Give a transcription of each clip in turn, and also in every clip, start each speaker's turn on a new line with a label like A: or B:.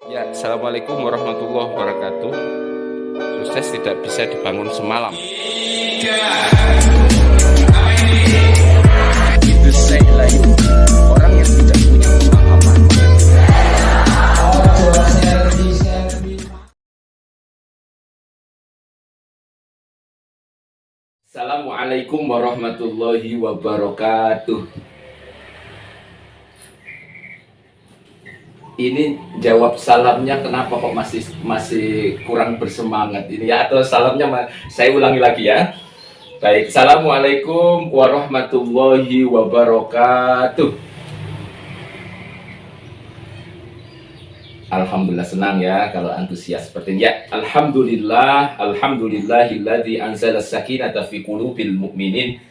A: Ya, Assalamualaikum warahmatullahi wabarakatuh. Sukses tidak bisa dibangun semalam. Itu saya lagi orang yang tidak punya pemahaman. Assalamualaikum warahmatullahi wabarakatuh. Ini jawab salamnya kenapa kok masih kurang bersemangat ini ya, atau salamnya saya ulangi lagi ya. Baik, Assalamualaikum warahmatullahi wabarakatuh. Alhamdulillah, senang ya kalau antusias seperti ini ya. Alhamdulillahilladzi anzala sakinata fi qulubil mu'minin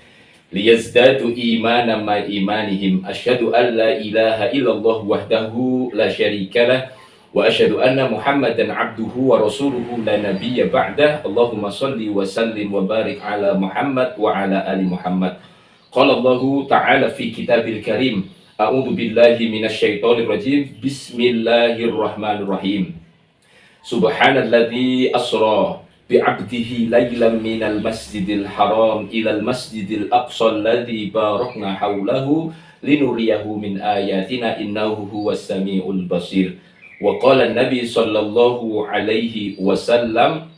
A: liyazdadu imanan ma imanihim. Asyhadu an la ilaha illallah wahdahu la syarikalah wa asyhadu anna Muhammadan abduhu wa rasuluhu la nabiyya ba'dah. Allahumma shalli wa sallim wa barik ala Muhammad wa ala ali Muhammad. Qala Allahu ta'ala fi kitabil karim, a'udzu billahi minasyaitonir rajim. Bismillahirrahmanirrahim. Subhanalladzi asra bi'abdihi laylan minal masjidil haram ilal masjidil aqsa alladzi barakna haulahu linuriyahu min ayatina innahu huwas samiul basir. Wa qala an-nabi sallallahu alaihi wasallam,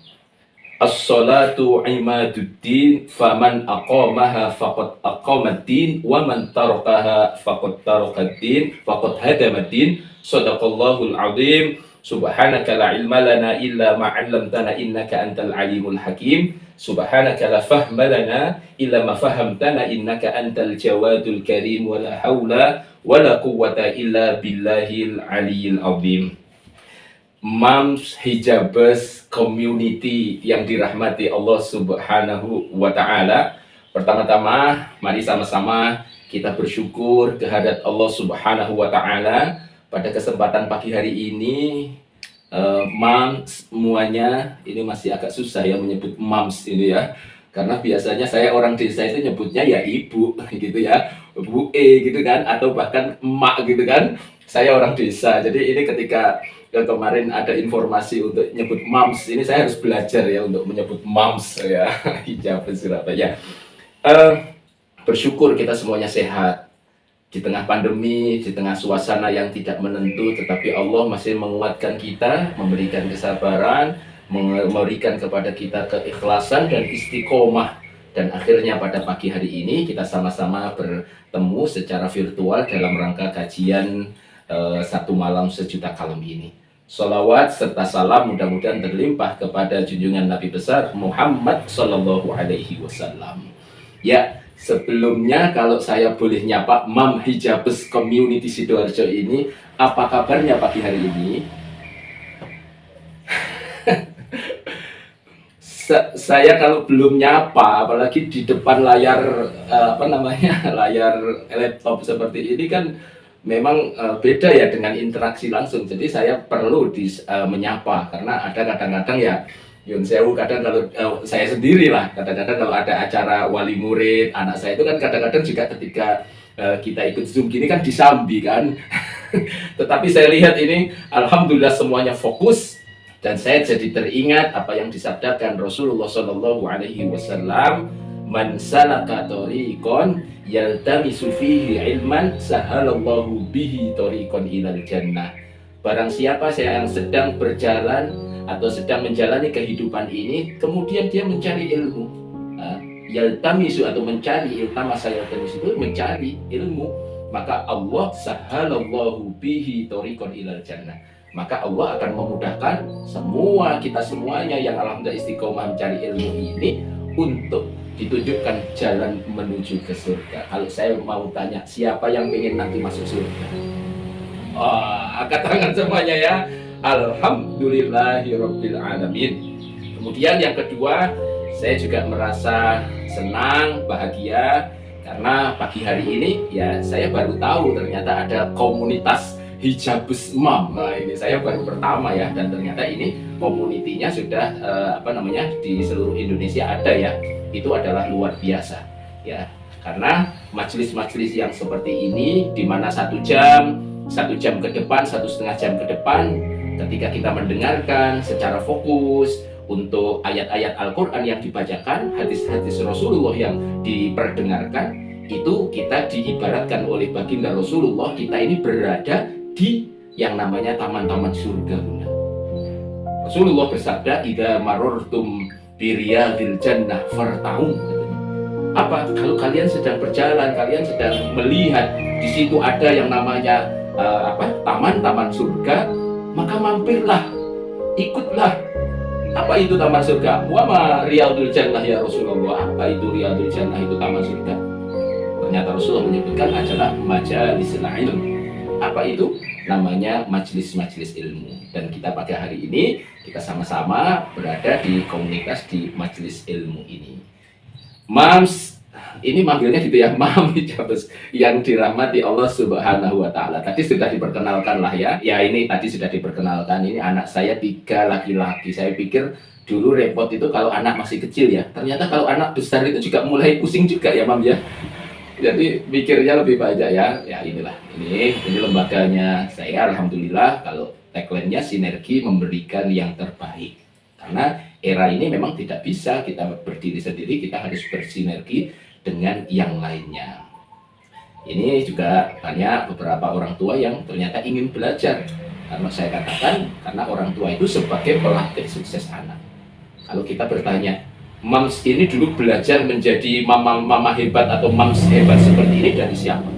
A: as-salatu imaduddin faman aqamaha faqad aqamaddin wa man tarakaha faqad tarakaddin faqad hadamaddin. Shadaqallahul azim. Subhanaka la ilma lana illa ma 'allamtana innaka antal alimul hakim. Subhanaka la fahma lana illa ma fahamtana innaka antal jawadul karim. Wa la haula wa la quwwata illa billahil aliyil azim. Moms Hijabers Community yang dirahmati Allah Subhanahu wa ta'ala, pertama-tama mari sama-sama kita bersyukur kehadirat Allah Subhanahu wa ta'ala. Pada kesempatan pagi hari ini, moms semuanya, ini masih agak susah ya menyebut moms ini ya, karena biasanya saya orang desa itu nyebutnya ya ibu gitu ya, bu gitu kan, atau bahkan emak gitu kan. Saya orang desa, jadi ini ketika kemarin ada informasi untuk nyebut moms, ini saya harus belajar ya untuk menyebut moms ya. Hijab Surabaya. Bersyukur kita semuanya sehat di tengah pandemi, di tengah suasana yang tidak menentu, tetapi Allah masih menguatkan kita, memberikan kesabaran, memberikan kepada kita keikhlasan dan istiqomah. Dan akhirnya pada pagi hari ini kita sama-sama bertemu secara virtual dalam rangka kajian satu malam sejuta kalam ini. Salawat serta salam mudah-mudahan terlimpah kepada junjungan Nabi besar Muhammad Sallallahu Alaihi Wasallam. Ya, sebelumnya kalau saya boleh nyapa Mam Hijabers Community Sidoarjo ini, apa kabarnya pagi hari ini? Saya kalau belum nyapa, apalagi di depan layar layar laptop seperti ini kan memang beda ya dengan interaksi langsung. Jadi saya perlu menyapa, karena ada kadang-kadang ya Yun Sewu, kadang kalau saya sendiri lah, kadang-kadang kalau ada acara wali murid anak saya itu kan kadang-kadang juga ketika kita ikut Zoom gini kan disambi kan. Tetapi saya lihat ini alhamdulillah semuanya fokus, dan saya jadi teringat apa yang disabdakan Rasulullah Shallallahu Alaihi Wasallam, man salaka thoriqan yaltamisu fihi ilman sahalallahu bihi thoriqan ilal jannah. Barang siapa yang sedang berjalan atau sedang menjalani kehidupan ini, kemudian dia mencari ilmu, yaltamisu atau mencari, iltamasa yaltamisu itu mencari ilmu, maka Allah sahalallahu bihi thoriqan ilal jannah, maka Allah akan memudahkan semua kita semuanya yang alhamdulillah istiqomah mencari ilmu ini untuk ditunjukkan jalan menuju ke surga. Kalau saya mau tanya, siapa yang ingin nanti masuk surga? Angkat tangan semuanya ya. Alhamdulillahirabbil alamin. Kemudian yang kedua, saya juga merasa senang, bahagia karena pagi hari ini ya saya baru tahu ternyata ada komunitas Hijabers Mom. Nah, ini saya baru pertama ya, dan ternyata ini komunitinya sudah di seluruh Indonesia ada ya. Itu adalah luar biasa ya, karena majelis-majelis yang seperti ini di mana 1 jam ke depan, 1,5 jam ke depan ketika kita mendengarkan secara fokus untuk ayat-ayat Al-Quran yang dibacakan, hadis-hadis Rasulullah yang diperdengarkan, itu kita diibaratkan oleh baginda Rasulullah, kita ini berada di yang namanya taman-taman surga, Bunda. Rasulullah bersabda, "Idza marartum biriyadil jannah farta'u." Apa? Kalau kalian sedang berjalan, kalian sedang melihat di situ ada yang namanya taman-taman surga, maka mampirlah, ikutlah. Apa itu taman surga? Wa ma riyadul jannah ya Rasulullah. Apa itu riyadul jannah, itu taman surga? Ternyata Rasulullah menyebutkan adalah majalisul ilm. Apa itu? Namanya majelis-majelis ilmu. Dan kita pada hari ini kita sama-sama berada di komunitas di majelis ilmu ini. Mams, ini manggilnya gitu ya, Mami Jabes, yang dirahmati Allah Subhanahu wa Ta'ala. Tadi sudah diperkenalkan lah ya. Ya, ini tadi sudah diperkenalkan. Ini anak saya 3 laki-laki. Saya pikir dulu repot itu kalau anak masih kecil ya. Ternyata kalau anak besar itu juga mulai pusing juga ya, Mam ya. Jadi pikirnya lebih banyak ya. Ya inilah. Ini lembaganya saya, alhamdulillah, kalau tagline-nya sinergi memberikan yang terbaik. Karena era ini memang tidak bisa kita berdiri sendiri, kita harus bersinergi dengan yang lainnya. Ini juga banyak beberapa orang tua yang ternyata ingin belajar. Karena saya katakan, karena orang tua itu sebagai pelatih sukses anak. Kalau kita bertanya, Mams ini dulu belajar menjadi mama hebat atau Mams hebat seperti ini dari siapa?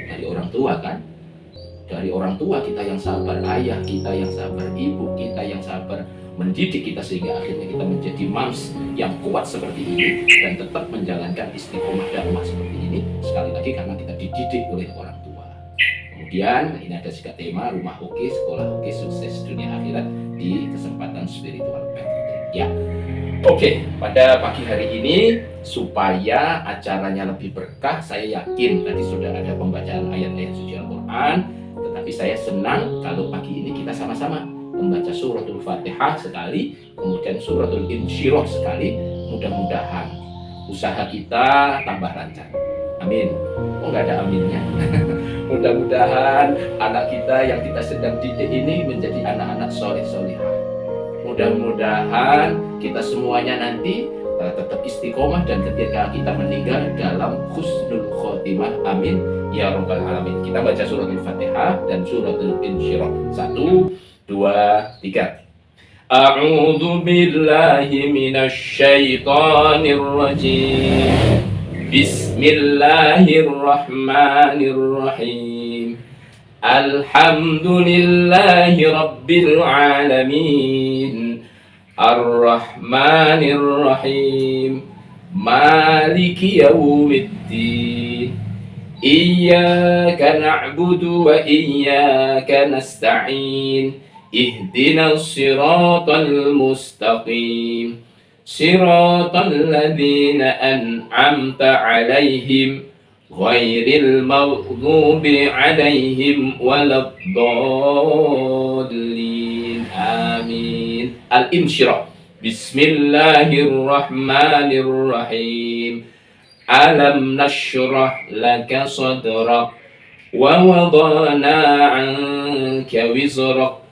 A: Dari orang tua kan? Dari orang tua kita yang sabar, ayah kita yang sabar, ibu kita yang sabar, mendidik kita sehingga akhirnya kita menjadi mams yang kuat seperti ini dan tetap menjalankan istiqomah dakwah seperti ini, sekali lagi karena kita dididik oleh orang tua. Kemudian ini ada juga tema Rumah Hoki, Sekolah Hoki Sukses Dunia Akhirat di kesempatan spiritual parenting. Ya, oke, pada pagi hari ini supaya acaranya lebih berkah, saya yakin tadi sudah ada pembacaan ayat-ayat suci Al-Quran, tetapi saya senang kalau pagi ini kita sama-sama membaca suratul Fatihah sekali, kemudian suratul Insyirah sekali. Mudah-mudahan usaha kita tambah lancar. Amin. Oh, nggak ada aminnya. Mudah-mudahan anak kita yang kita sedang didik ini menjadi anak-anak soleh-solehah. Mudah-mudahan kita semuanya nanti tetap istiqomah dan ketika kita meninggal dalam husnul khotimah. Amin ya rabbal alamin. Kita baca suratul Fatihah dan suratul Insyirah. 1, 2, 3. A'udzu billahi minasy syaithanir rajim. Bismillahirrahmanirrahim. Alhamdulillahi rabbil alamin. Ar-Rahmanir-Rahim. Maliki yaumiddin. Iyyaka na'budu wa iyyaka nasta'in. Ihdinas siratal mustaqim. Siratal ladzina an'amta 'alaihim ghairil maghdubi 'alaihim waladdallin. Amin. Al-Insyirah. Bismillahirrahmanirrahim. Alam nashrah laka sadrak wa wadana 'anka wizrak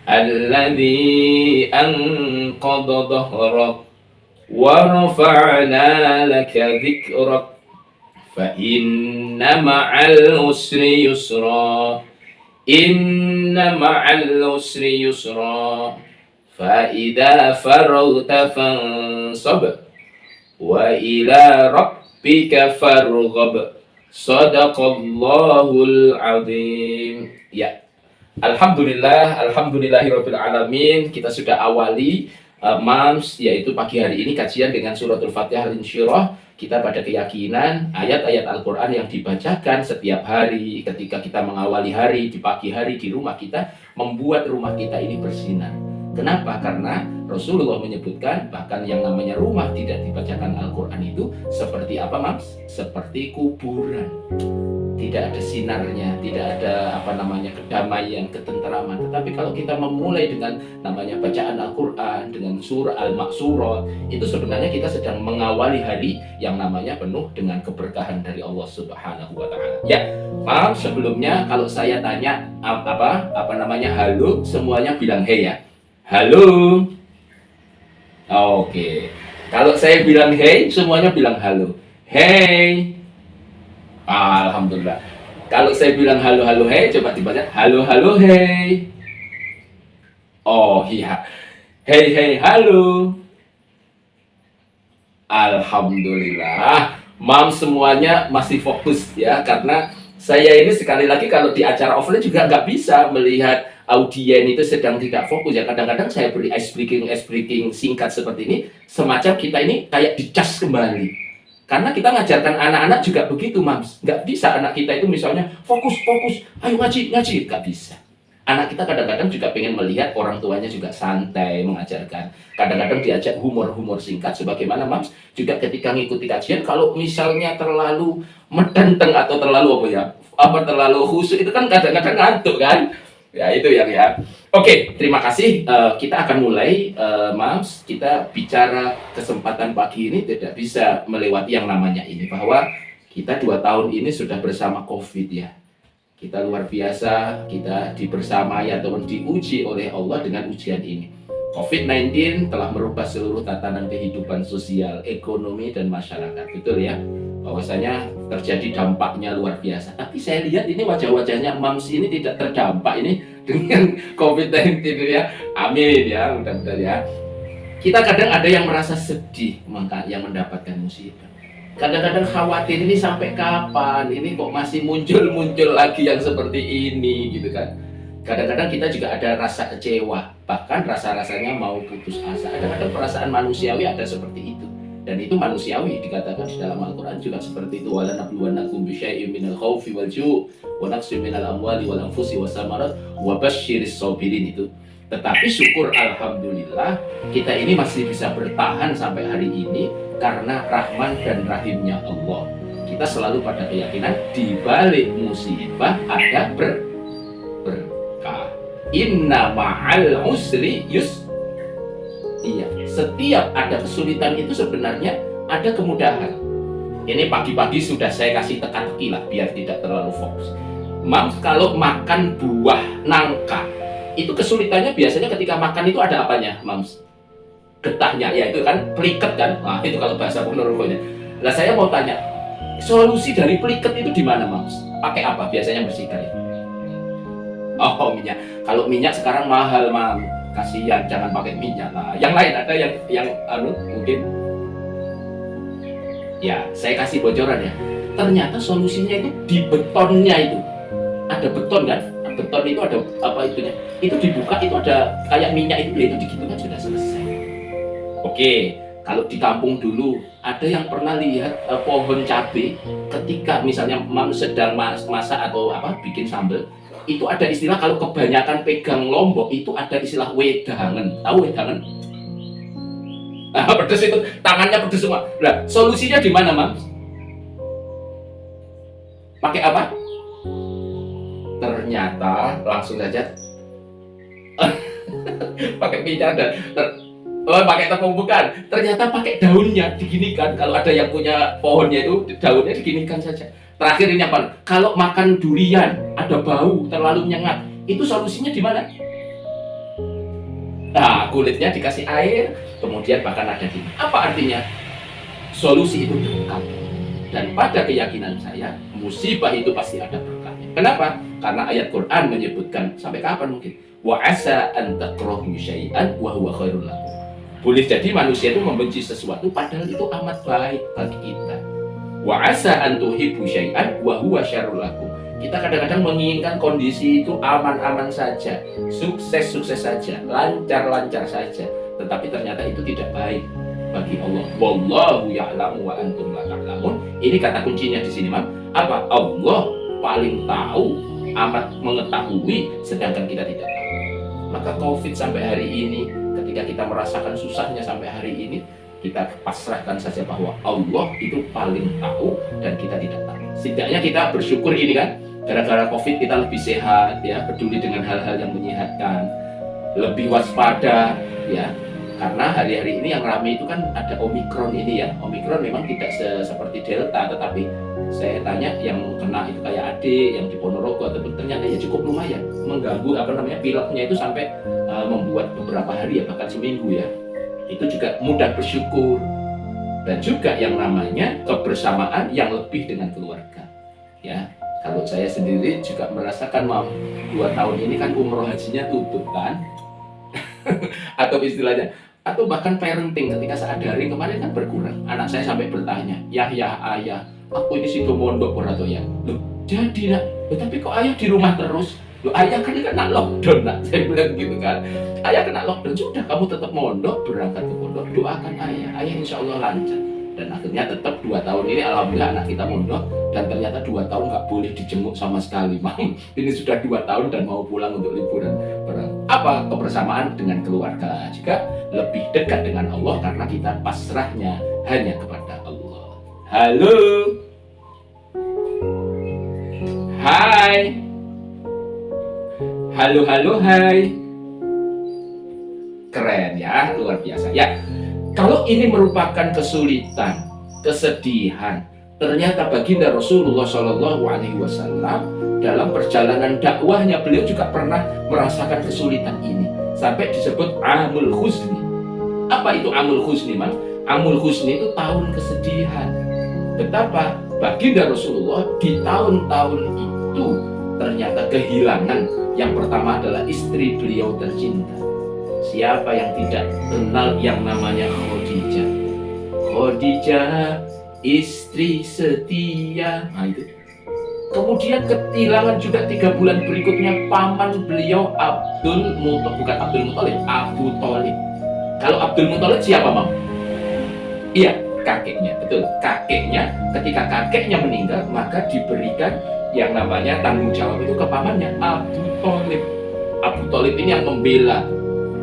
A: alladhi anqadha dhahrak wa rafa'na laka dhikrak fa inna ma'al usri yusra. Inna ma'al usri yusra. Fa idza faragta fansab wa ila rabbika farghab. Shadaqallahul azim. Ya. Alhamdulillahirabbil alamin. Kita sudah awali Mams, yaitu pagi hari ini kajian dengan suratul Fatihah Al-Insyirah. Kita pada keyakinan ayat-ayat Al-Quran yang dibacakan setiap hari ketika kita mengawali hari, di pagi hari di rumah kita, membuat rumah kita ini bersinar. Kenapa? Karena Rasulullah menyebutkan bahkan yang namanya rumah tidak dibacakan Al-Quran itu seperti apa, Mams? Seperti kuburan. Tidak ada sinarnya, tidak ada kedamaian, ketenteraman. Tetapi kalau kita memulai dengan namanya bacaan Al-Quran, dengan Al-Mansur, Al-Maksurat, itu sebenarnya kita sedang mengawali hari yang namanya penuh dengan keberkahan dari Allah Subhanahu wa taala. Ya, maaf sebelumnya kalau saya tanya apa namanya halo, semuanya bilang hey ya. Halo. Oke. Kalau saya bilang hey, semuanya bilang halo. Hey. Alhamdulillah. Kalau saya bilang halo halo hey, coba dibaca halo halo hey. Oh iya, hey hey halo. Alhamdulillah, mam semuanya masih fokus ya, karena saya ini sekali lagi kalau di acara offline juga nggak bisa melihat audien itu sedang tidak fokus ya. Kadang-kadang saya beri ice breaking singkat seperti ini, semacam kita ini kayak dicas kembali. Karena kita ngajarkan anak-anak juga begitu, Mams. Nggak bisa anak kita itu misalnya fokus, ayo ngaji, nggak bisa. Anak kita kadang-kadang juga pengen melihat orang tuanya juga santai mengajarkan. Kadang-kadang diajak humor singkat. Sebagaimana Mams juga ketika ngikuti kajian, kalau misalnya terlalu medenteng atau terlalu terlalu khusyuk itu kan kadang-kadang ngantuk kan. Ya itu yang ya. Oke, terima kasih. Kita akan mulai, Mams. Kita bicara kesempatan pagi ini tidak bisa melewati yang namanya ini, bahwa kita 2 tahun ini sudah bersama COVID ya. Kita luar biasa, kita dibersamai ataupun diuji oleh Allah dengan ujian ini. COVID-19 telah merubah seluruh tatanan kehidupan sosial, ekonomi, dan masyarakat. Betul ya? Bahwasanya terjadi dampaknya luar biasa. Tapi saya lihat ini wajah-wajahnya Mams ini tidak terdampak ini dengan COVID-19 ya. Amin ya, mudah-mudahan ya. Kita kadang ada yang merasa sedih maka yang mendapatkan musibah. Kadang-kadang khawatir ini sampai kapan, ini kok masih muncul lagi yang seperti ini gitu kan. Kadang-kadang kita juga ada rasa kecewa, bahkan rasa-rasanya mau putus asa. Kadang-kadang perasaan manusiawi ada seperti itu, dan itu manusiawi, dikatakan di dalam Al-Quran juga seperti itu. Wala nabluwannakum bisyai'in minal khaufi wal ju' wa naqsin minal amwali wal anfusi was samarat wa basyiris sabirin itu. Tetapi syukur alhamdulillah kita ini masih bisa bertahan sampai hari ini karena Rahman dan Rahimnya Allah. Kita selalu pada keyakinan di balik musibah ada berkah. Inna ma'al usri Iya, setiap ada kesulitan itu sebenarnya ada kemudahan. Ini pagi-pagi sudah saya kasih teka-teki lah biar tidak terlalu fokus. Mams, kalau makan buah nangka, itu kesulitannya biasanya ketika makan itu ada apanya, Mams? Getahnya, ya itu kan peliket kan. Nah, itu kalau bahasa Ponorogonya. Nah, saya mau tanya, solusi dari peliket itu di mana, Mams? Pakai apa biasanya bersihkan itu? Oh, minyak. Kalau minyak sekarang mahal, Mam. Kasihan, jangan pakai minyak. Nah, yang lain ada yang mungkin ya, saya kasih bocoran ya. Ternyata solusinya itu di betonnya itu. Ada beton kan? Beton itu ada apa itunya? Itu dibuka itu ada kayak minyak itu digitu kan sudah selesai. Oke, kalau di kampung dulu ada yang pernah lihat pohon cabai ketika misalnya Mam sedang masak atau bikin sambal, itu ada istilah kalau kebanyakan pegang lombok itu ada istilah wedangan. Tahu wedangan? Nah, pedes itu, tangannya pedes semua. Nah, solusinya di mana, Mam? Pakai apa? Ternyata langsung saja pakai minyak dan pakai tepung bukan. Ternyata pakai daunnya diginikan. Kalau ada yang punya pohonnya itu daunnya diginikan saja. Terakhir ini apa? Kalau makan durian ada bau terlalu menyengat, itu solusinya di mana? Nah, kulitnya dikasih air, kemudian bahkan ada di. Apa artinya? Solusi itu dekat. Dan pada keyakinan saya, musibah itu pasti ada berkahnya. Kenapa? Karena ayat Quran menyebutkan sampai kapan mungkin? Wa asa an takrahu syai'an wa huwa khairul lakum. Boleh jadi manusia itu membenci sesuatu padahal itu amat baik bagi kita. Wa asa an tuhibbu syai'an wa huwa syarrul lakum. Kita kadang-kadang menginginkan kondisi itu aman-aman saja, sukses-sukses saja, lancar-lancar saja, tetapi ternyata itu tidak baik bagi Allah. Wallahu ya'lamu wa antum la ta'lamun. Ini kata kuncinya di sini, Mam. Apa? Allah paling tahu, amat mengetahui, sedangkan kita tidak tahu. Maka COVID sampai hari ini, ketika kita merasakan susahnya sampai hari ini, kita pasrahkan saja bahwa Allah itu paling tahu dan kita tidak tahu. Setidaknya kita bersyukur ini kan, gara-gara COVID kita lebih sehat ya, peduli dengan hal-hal yang menyehatkan, lebih waspada ya, karena hari-hari ini yang ramai itu kan ada Omikron ini ya. Omikron memang tidak seperti Delta, tetapi saya tanya yang kena itu kayak adik yang di Ponorogo, ternyata ya cukup lumayan mengganggu pileknya itu sampai membuat beberapa hari ya, bahkan seminggu ya. Itu juga mudah bersyukur, dan juga yang namanya kebersamaan yang lebih dengan keluarga ya. Kalau saya sendiri juga merasakan 2 tahun ini kan umroh hajinya tutup kan atau istilahnya, atau bahkan parenting ketika saat daring kemarin kan berkurang. Anak saya sampai bertanya, ya ayah, aku ini sido mondok atau ya? Loh, jadi nak, tapi kok ayah di rumah terus? Loh, ayah kan kena lockdown nak, saya bilang gitu kan. Ayah kena lockdown, sudah kamu tetap mondok, berangkat ke pondok, doakan ayah insya Allah lancar. Dan akhirnya tetap 2 tahun ini alhamdulillah anak kita mondok, dan ternyata 2 tahun nggak boleh dijenguk sama sekali. Ini sudah 2 tahun dan mau pulang untuk liburan. Apa? Kebersamaan dengan keluarga, juga lebih dekat dengan Allah karena kita pasrahnya hanya kepada Allah. Halo, hai, halo, hai. Keren ya, luar biasa ya. Kalau ini merupakan kesulitan, kesedihan, ternyata baginda Rasulullah SAW dalam perjalanan dakwahnya beliau juga pernah merasakan kesulitan ini, sampai disebut amul husni. Apa itu amul husni, Mas? Amul husni itu tahun kesedihan. Betapa baginda Rasulullah di tahun-tahun itu ternyata kehilangan. Yang pertama adalah istri beliau tercinta. Siapa yang tidak kenal yang namanya Khadijah? Khadijah, istri setia. Nah itu. Kemudian kehilangan juga 3 bulan berikutnya paman beliau Abu Thalib. Kalau Abdul Muthalib siapa, Mam? Iya, kakeknya, betul. Kakeknya, ketika kakeknya meninggal, maka diberikan yang namanya tanggung jawab itu ke pamannya Abu Thalib. Abu Thalib ini yang membela,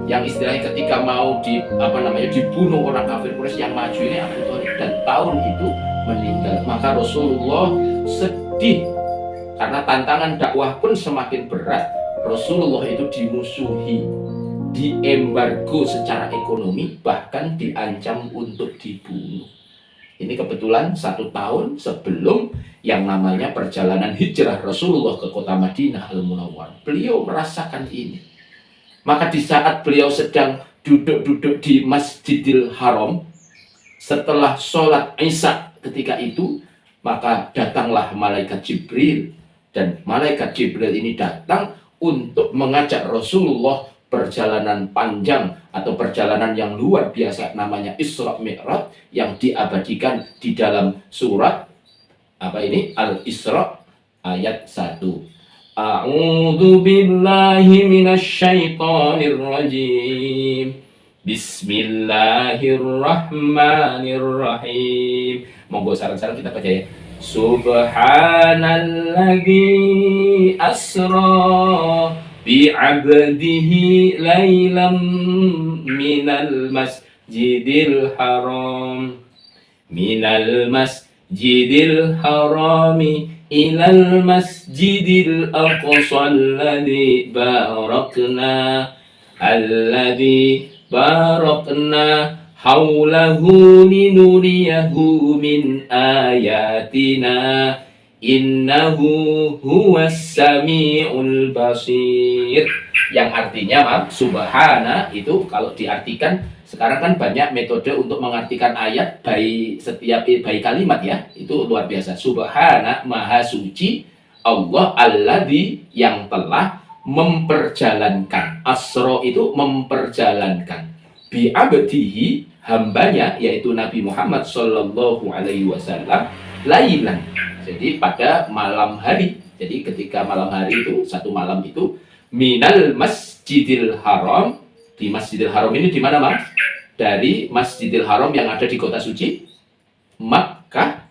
A: yang istilahnya ketika mau dibunuh orang kafir Quraisy, yang maju ini Abu Thalib, dan tahun itu meninggal. Maka Rasulullah sedih karena tantangan dakwah pun semakin berat. Rasulullah itu dimusuhi, diembargo secara ekonomi, bahkan diancam untuk dibunuh. Ini kebetulan 1 tahun sebelum yang namanya perjalanan hijrah Rasulullah ke kota Madinah Al-Munawwarah. Beliau merasakan ini. Maka di saat beliau sedang duduk-duduk di Masjidil Haram, setelah sholat Isya ketika itu, maka datanglah malaikat Jibril. Dan malaikat Jibril ini datang untuk mengajak Rasulullah perjalanan panjang atau perjalanan yang luar biasa, namanya Isra Mi'raj, yang diabadikan di dalam surat Al-Isra ayat 1. A'udzu billahi minasyaitonir rajim. Bismillahirrahmanirrahim. Monggo sarang-sarang kita baca ya. Subhanalladzi asra bi'abdihi laylam minal masjidil harami ilal masjidil aqsa alladzi barakna haulahu linuriyahu min ayatina innahu huwas sami'ul basir. Yang artinya, subhana itu kalau diartikan sekarang kan banyak metode untuk mengartikan ayat by kalimat ya. Itu luar biasa. Subhana, maha suci Allah alladzi yang telah memperjalankan. Asra itu memperjalankan. Bi abdihi, hambanya yaitu Nabi Muhammad sallallahu alaihi wasallam, lailan. Jadi pada malam hari. Jadi ketika malam hari itu, satu malam itu, minal masjidil haram. Di Masjidil Haram ini di mana, Mas? Dari Masjidil Haram yang ada di kota suci Makkah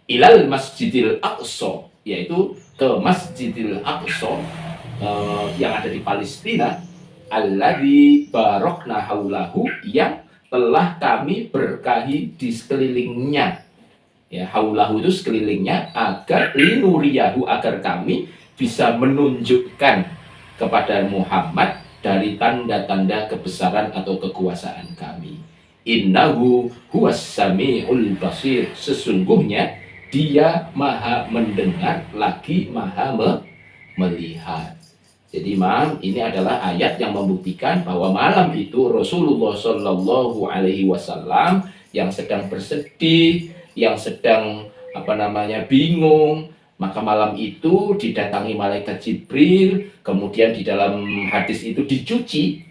A: ilal Masjidil Aqsa, yaitu ke Masjidil Aqsa yang ada di Palestina, alladzi barakna haulahu, yang telah kami berkahi di sekelilingnya. Ya, haulahu itu sekelilingnya, agar linuriyahu, agar kami bisa menunjukkan kepada Muhammad dari tanda-tanda kebesaran atau kekuasaan kami. innahu huwas samiul basir. Sesungguhnya dia maha mendengar lagi maha melihat. Jadi Imam, ini adalah ayat yang membuktikan bahwa malam itu Rasulullah Shallallahu Alaihi Wasallam yang sedang bersedih, yang sedang bingung, maka malam itu didatangi malaikat Jibril, kemudian di dalam hadis itu dicuci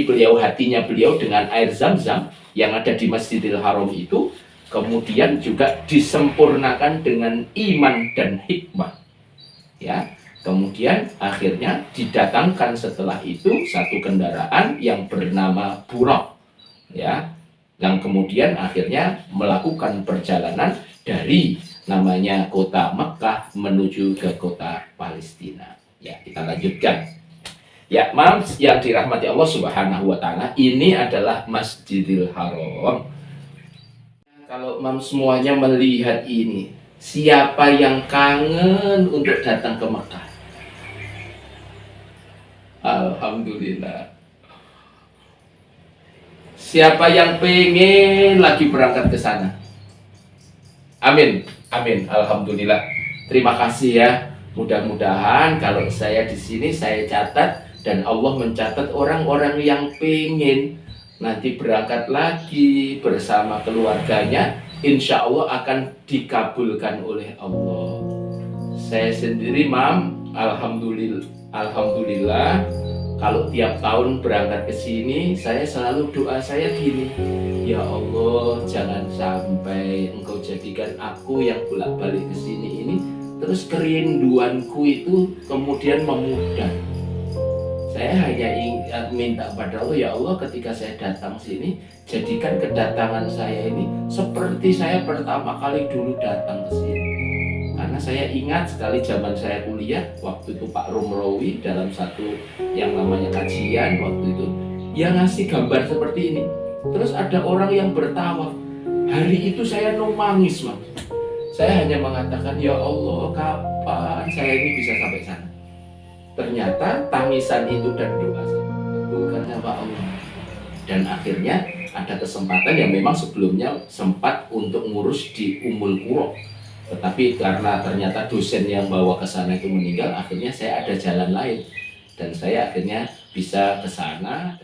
A: beliau, hatinya beliau dengan air zam-zam yang ada di Masjidil Haram itu, kemudian juga disempurnakan dengan iman dan hikmah. Ya, kemudian akhirnya didatangkan setelah itu satu kendaraan yang bernama Buraq, ya, yang kemudian akhirnya melakukan perjalanan dari namanya kota Mekah menuju ke kota Palestina. Ya, kita lanjutkan. Ya, Mams yang dirahmati Allah Subhanahu wa taala, ini adalah Masjidil Haram. Kalau Mams semuanya melihat ini, siapa yang kangen untuk datang ke Mekah? Alhamdulillah. Siapa yang pengen lagi berangkat ke sana? Amin, amin, alhamdulillah. Terima kasih ya. Mudah-mudahan kalau saya di sini saya catat dan Allah mencatat orang-orang yang pengen nanti berangkat lagi bersama keluarganya, insya Allah akan dikabulkan oleh Allah. Saya sendiri, Mam, alhamdulillah, kalau tiap tahun berangkat ke sini, saya selalu doa saya gini, ya Allah, jangan sampai Engkau jadikan aku yang bolak-balik ke sini ini, terus kerinduanku itu kemudian memudar. Saya hanya minta pada Allah, ya Allah, ketika saya datang sini, jadikan kedatangan saya ini seperti saya pertama kali dulu datang ke sini. Karena saya ingat sekali zaman saya kuliah, waktu itu Pak Rumrawi dalam satu yang namanya kajian waktu itu, dia ngasih gambar seperti ini. Terus ada orang yang bertawaf. Hari itu saya nangis, Mas. Saya hanya mengatakan, ya Allah, kapan saya ini bisa sampai sana? Ternyata tangisan itu dan doa bukan sama Allah. Dan akhirnya ada kesempatan yang memang sebelumnya sempat untuk ngurus di Ummul Qura. Tetapi karena ternyata dosen yang bawa ke sana itu meninggal, akhirnya saya ada jalan lain dan saya akhirnya bisa ke sana.